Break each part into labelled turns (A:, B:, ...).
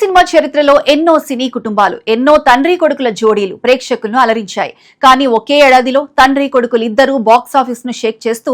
A: Cinema చరిత్రలో ఎన్నో సినీ కుటుంబాలు, ఎన్నో తండ్రి కొడుకుల జోడీలు ప్రేక్షకులను అలరించాయి. కానీ ఒకే ఏడాదిలో తండ్రి కొడుకులు ఇద్దరూ బాక్సాఫీస్ ను షేక్ చేస్తూ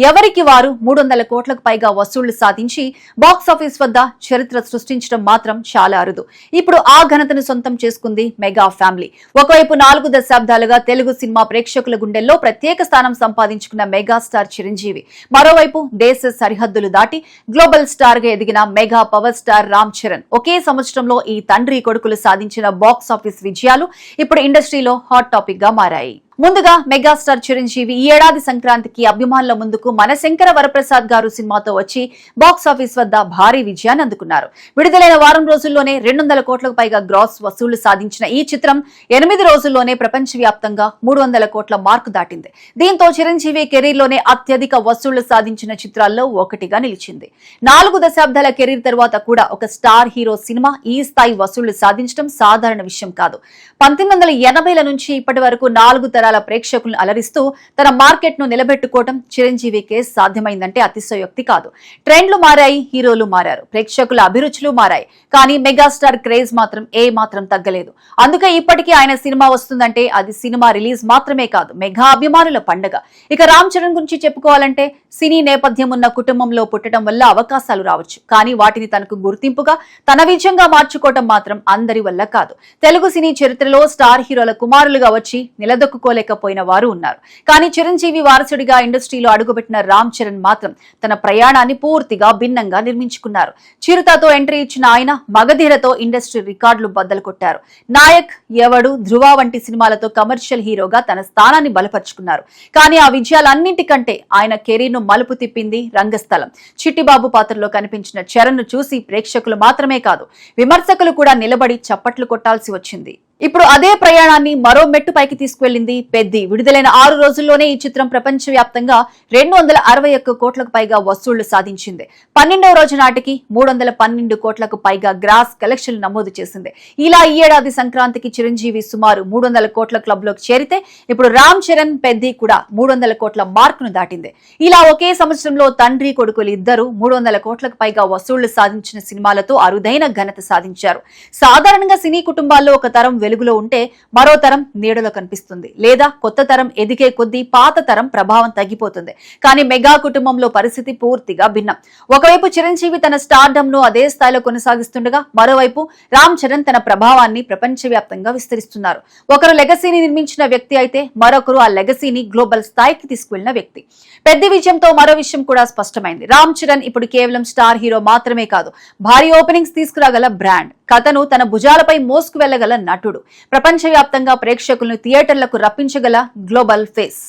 A: ఎవరికి వారు 300 కోట్లకు పైగా వసూళ్లు సాధించి బాక్సాఫీస్ వద్ద చరిత్ర సృష్టించడం మాత్రం చాలా అరుదు. ఇప్పుడు ఆ ఘనతను సొంతం చేసుకుంది మెగా ఫ్యామిలీ. ఒకవైపు 4 దశాబ్దాలుగా తెలుగు సినిమా ప్రేక్షకుల గుండెల్లో ప్రత్యేక స్థానం సంపాదించుకున్న మెగాస్టార్ చిరంజీవి, మరోవైపు దేశ సరిహద్దులు దాటి గ్లోబల్ స్టార్ గా ఎదిగిన mega power star Ram Charan. ఒకే సంవత్సరంలో ఈ తండ్రి కొడుకులు సాధించిన బాక్స్ ఆఫీస్ విజయాలు ఇప్పుడు ఇండస్ట్రీలో హాట్ టాపిక్ గా మారాయి. ముందుగా మెగాస్టార్ చిరంజీవి ఈ ఏడాది సంక్రాంతికి అభిమానుల ముందుకు మన శంకర వరప్రసాద్ గారు సినిమాతో వచ్చి బాక్సాఫీస్ వద్ద భారీ విజయాన్ని అందుకున్నారు. విడుదలైన వారం రోజుల్లోనే 200 కోట్లకు పైగా గ్రాస్ వసూళ్లు సాధించిన ఈ చిత్రం 8 రోజుల్లోనే ప్రపంచవ్యాప్తంగా 300 కోట్ల మార్కు దాటింది. దీంతో చిరంజీవి కెరీర్ లోనే అత్యధిక వసూళ్లు సాధించిన చిత్రాల్లో ఒకటిగా నిలిచింది. 4 దశాబ్దాల కెరీర్ తర్వాత కూడా ఒక స్టార్ హీరో సినిమా ఈ స్థాయి వసూళ్లు సాధించడం సాధారణ విషయం కాదు. 1980ల నుంచి ఇప్పటి వరకు 4 తరాల ప్రేక్షకులను అలరిస్తూ తన మార్కెట్ ను నిలబెట్టుకోవడం చిరంజీవికే సాధ్యమైందంటే అతిశయోక్తి కాదు. ట్రెండ్లు మారాయి, హీరోలు మారారు, ప్రేక్షకుల అభిరుచులు మారాయి, కానీ మెగాస్టార్ క్రేజ్ మాత్రం ఏ మాత్రం తగ్గలేదు. అందుకే ఇప్పటికీ ఆయన సినిమా వస్తుందంటే అది సినిమా రిలీజ్ మాత్రమే కాదు, మెగా అభిమానుల పండగ. ఇక రామ్ చరణ్ గురించి చెప్పుకోవాలంటే సినీ నేపథ్యం ఉన్న కుటుంబంలో పుట్టడం వల్ల అవకాశాలు రావచ్చు, కానీ వాటిని తనకు గుర్తింపుగా తన విజయంగా మార్చుకోవటం మాత్రం అందరి వల్ల కాదు. తెలుగు సినీ చరిత్రలో స్టార్ హీరోల కుమారులుగా వచ్చి నిలదొక్కుకోలేకపోయిన వారు ఉన్నారు. కానీ చిరంజీవి వారసుడిగా ఇండస్ట్రీలో అడుగుపెట్టిన రామ్ చరణ్ మాత్రం తన ప్రయాణాన్ని పూర్తిగా భిన్నంగా నిర్మించుకున్నారు. చిరుతతో ఎంట్రీ ఇచ్చిన ఆయన మగధీరతో ఇండస్ట్రీ రికార్డులు బద్దలు కొట్టారు. నాయక్, ఎవడు, ధృవ వంటి సినిమాలతో కమర్షియల్ హీరోగా తన స్థానాన్ని బలపరుచుకున్నారు. కానీ ఆ విజయాలన్నింటికంటే ఆయన కెరీర్ ను మలుపు తిప్పింది రంగస్థలం. చిట్టిబాబు పాత్రలో కనిపించిన చరణ్ ను చూసి ప్రేక్షకులు మాత్రమే కాదు, విమర్శకులు కూడా నిలబడి చప్పట్లు కొట్టాల్సి వచ్చింది. ఇప్పుడు అదే ప్రయాణాన్ని మరో మెట్టు పైకి తీసుకువెళ్లింది పెద్ది. విడుదలైన 6 రోజుల్లోనే ఈ చిత్రం ప్రపంచవ్యాప్తంగా 261 కోట్లకు పైగా వసూళ్లు సాధించింది. 12వ రోజు నాటికి 312 కోట్లకు పైగా గ్రాస్ కలెక్షన్లు నమోదు చేసింది. ఇలా ఈ ఏడాది సంక్రాంతికి చిరంజీవి సుమారు 300 కోట్ల క్లబ్ లోకి చేరితే ఇప్పుడు రామ్ చరణ్, పెద్ది కూడా 300 కోట్ల మార్కును దాటింది. ఇలా ఒకే సంవత్సరంలో తండ్రి కొడుకులు ఇద్దరు 300 కోట్లకు పైగా వసూళ్లు సాధించిన సినిమాలతో అరుదైన ఘనత సాధించారు. సాధారణంగా సినీ కుటుంబాల్లో ఒక తరం వెలుగులో ఉంటే మరో తరం నీడలో కనిపిస్తుంది, లేదా కొత్త తరం ఎదిగే కొద్దీ పాత తరం ప్రభావం తగ్గిపోతుంది. కానీ మెగా కుటుంబంలో పరిస్థితి పూర్తిగా భిన్నం. ఒకవైపు చిరంజీవి తన స్టార్డమ్ ను అదే స్థాయిలో కొనసాగిస్తుండగా, మరోవైపు రామ్ చరణ్ తన ప్రభావాన్ని ప్రపంచవ్యాప్తంగా విస్తరిస్తున్నారు. ఒకరు లెగసీని నిర్మించిన వ్యక్తి అయితే మరొకరు ఆ లెగసీని గ్లోబల్ స్థాయికి తీసుకువెళ్లిన వ్యక్తి. పెద్ద విజయంతో మరో విషయం కూడా స్పష్టమైంది. రామ్ చరణ్ ఇప్పుడు కేవలం స్టార్ హీరో మాత్రమే కాదు, భారీ ఓపెనింగ్స్ తీసుకురాగల బ్రాండ్, కథను తన భుజాలపై మోసుకు వెళ్లగల నటుడు, ప్రపంచవ్యాప్తంగా ప్రేక్షకులను థియేటర్లకు రప్పించగల గ్లోబల్ ఫేస్.